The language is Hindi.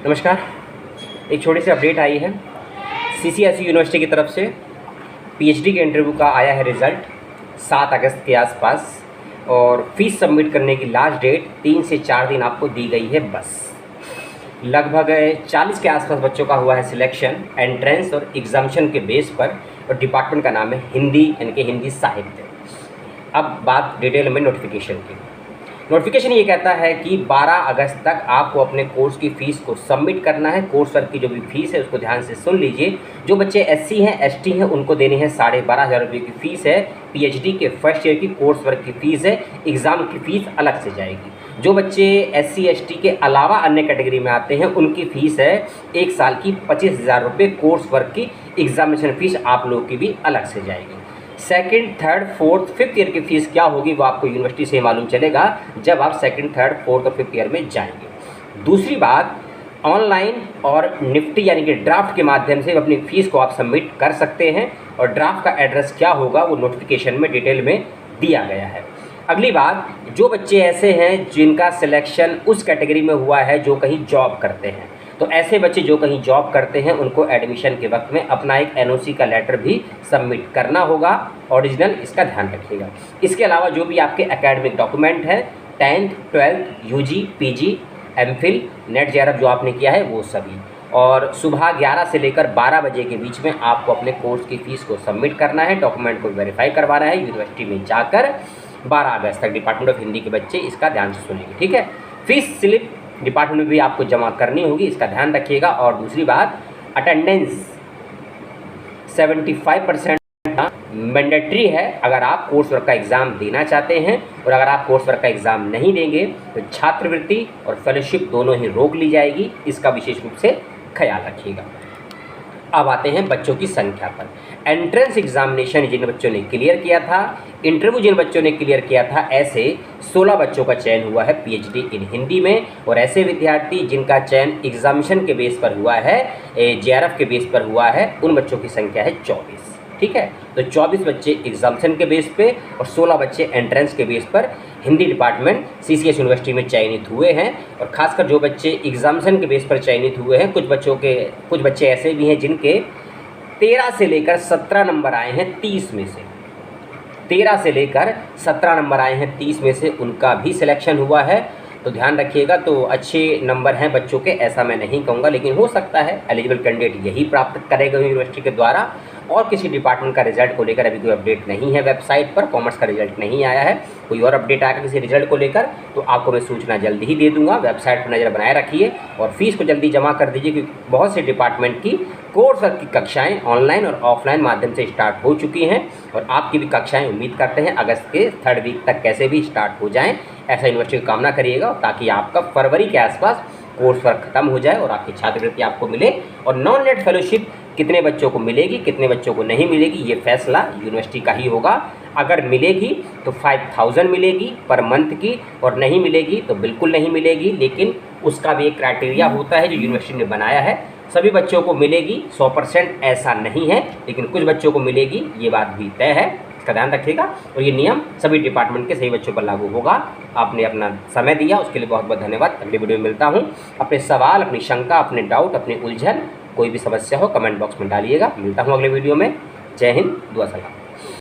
नमस्कार। एक छोटी सी अपडेट आई है। सीसीएसयू यूनिवर्सिटी की तरफ से पीएचडी के इंटरव्यू का आया है रिज़ल्ट 7 अगस्त के आसपास, और फीस सबमिट करने की लास्ट डेट 3 से 4 दिन आपको दी गई है। बस लगभग 40 के आसपास बच्चों का हुआ है सिलेक्शन एंट्रेंस और एग्जामिनेशन के बेस पर, और डिपार्टमेंट का नाम है हिंदी, यानी कि हिंदी साहित्य। अब बात डिटेल में नोटिफिकेशन की। नोटिफिकेशन ये कहता है कि 12 अगस्त तक आपको अपने कोर्स की फ़ीस को सबमिट करना है। कोर्स वर्क की जो भी फ़ीस है उसको ध्यान से सुन लीजिए। जो बच्चे एससी हैं, एसटी हैं, उनको देनी है 12,500 रुपये की फ़ीस है। पीएचडी के फर्स्ट ईयर की कोर्स वर्क की फ़ीस है। एग्ज़ाम की फ़ीस अलग से जाएगी। जो बच्चे एससी एसटी के अलावा अन्य कैटेगरी में आते हैं उनकी फ़ीस है 1 साल की 25,000 रुपये। कोर्स वर्क की एग्जामिनेशन फ़ीस आप लोगों की भी अलग से जाएगी। Second, third, fourth, fifth year की फ़ीस क्या होगी वो आपको यूनिवर्सिटी से मालूम चलेगा जब आप सेकंड, थर्ड, फोर्थ और फिफ्थ ईयर में जाएंगे। दूसरी बात, ऑनलाइन और निफ्टी यानी कि ड्राफ्ट के माध्यम से अपनी फ़ीस को आप सबमिट कर सकते हैं, और ड्राफ्ट का एड्रेस क्या होगा वो नोटिफिकेशन में डिटेल में दिया गया है। अगली बात, जो बच्चे ऐसे हैं जिनका सिलेक्शन उस कैटेगरी में हुआ है जो कहीं जॉब करते हैं, तो ऐसे बच्चे जो कहीं जॉब करते हैं उनको एडमिशन के वक्त में अपना एक एनओसी का लेटर भी सबमिट करना होगा, ओरिजिनल, इसका ध्यान रखिएगा। इसके अलावा जो भी आपके एकेडमिक डॉक्यूमेंट है, 10th, 12th, UG, PG, MPhil, NET JRF जो आपने किया है वो सभी, और सुबह 11 से लेकर 12 बजे के बीच में आपको अपने कोर्स की फ़ीस को सबमिट करना है। डॉक्यूमेंट को वेरीफाई करवाना है यूनिवर्सिटी में जाकर। 12 अगस्त तक डिपार्टमेंट ऑफ हिंदी के बच्चे इसका ध्यान से सुनेंगे, ठीक है। फीस स्लिप डिपार्टमेंट में भी आपको जमा करनी होगी, इसका ध्यान रखिएगा। और दूसरी बात, अटेंडेंस 75% मैंडेटरी है अगर आप कोर्स वर्क का एग्ज़ाम देना चाहते हैं, और अगर आप कोर्स वर्क का एग्ज़ाम नहीं देंगे तो छात्रवृत्ति और फेलोशिप दोनों ही रोक ली जाएगी। इसका विशेष रूप से ख्याल रखिएगा। अब आते हैं बच्चों की संख्या पर। एंट्रेंस एग्जामिनेशन जिन बच्चों ने क्लियर किया था, इंटरव्यू जिन बच्चों ने क्लियर किया था, ऐसे 16 बच्चों का चयन हुआ है पीएचडी इन हिंदी में, और ऐसे विद्यार्थी जिनका चयन एग्जामिनेशन के बेस पर हुआ है, जेआरएफ के बेस पर हुआ है, उन बच्चों की संख्या है 24, ठीक है। तो 24 बच्चे एग्जामिनेशन के बेस पे और 16 बच्चे एंट्रेंस के बेस पर हिंदी डिपार्टमेंट सीसीएस यूनिवर्सिटी में चयनित हुए हैं। और खासकर जो बच्चे एग्जामिनेशन के बेस पर चयनित हुए हैं, कुछ बच्चे ऐसे भी हैं जिनके 13 से लेकर 17 नंबर आए हैं 30 में से। 13 से लेकर 17 नंबर आए हैं 30 में से, उनका भी सिलेक्शन हुआ है। तो ध्यान रखिएगा। तो अच्छे नंबर हैं बच्चों के, ऐसा मैं नहीं कहूँगा, लेकिन हो सकता है एलिजिबल कैंडिडेट यही प्राप्त करेगा यूनिवर्सिटी के द्वारा। और किसी डिपार्टमेंट का रिजल्ट को लेकर अभी कोई अपडेट नहीं है वेबसाइट पर। कॉमर्स का रिजल्ट नहीं आया है। कोई और अपडेट आएगा किसी रिजल्ट को लेकर तो आपको मैं सूचना जल्दी ही दे दूंगा। वेबसाइट पर नज़र बनाए रखिए और फीस को जल्दी जमा कर दीजिए, क्योंकि बहुत से डिपार्टमेंट की कोर्स वर्क की कक्षाएँ ऑनलाइन और ऑफलाइन माध्यम से स्टार्ट हो चुकी हैं, और आपकी भी कक्षाएँ उम्मीद करते हैं अगस्त के 3rd वीक तक कैसे भी स्टार्ट हो जाएँ। ऐसा यूनिवर्सिटी की कामना करिएगा, ताकि आपका फरवरी के आसपास कोर्स वर्क खत्म हो जाए और आपकी छात्रवृत्ति आपको मिले। और नॉन नेट फेलोशिप कितने बच्चों को मिलेगी, कितने बच्चों को नहीं मिलेगी, ये फैसला यूनिवर्सिटी का ही होगा। अगर मिलेगी तो 5,000 मिलेगी पर मंथ की, और नहीं मिलेगी तो बिल्कुल नहीं मिलेगी। लेकिन उसका भी एक क्राइटेरिया होता है जो यूनिवर्सिटी ने बनाया है। सभी बच्चों को मिलेगी 100% ऐसा नहीं है, लेकिन कुछ बच्चों को मिलेगी, ये बात भी तय है। इसका ध्यान रखिएगा। और ये नियम सभी डिपार्टमेंट के सही बच्चों पर लागू होगा। आपने अपना समय दिया उसके लिए बहुत बहुत धन्यवाद। अगले वीडियो में मिलता हूँ। अपने सवाल, अपनी शंका, अपने डाउट, अपनी उलझन, कोई भी समस्या हो कमेंट बॉक्स में डालिएगा। मिलता हूँ अगले वीडियो में। जय हिंद, दुआ सलाम।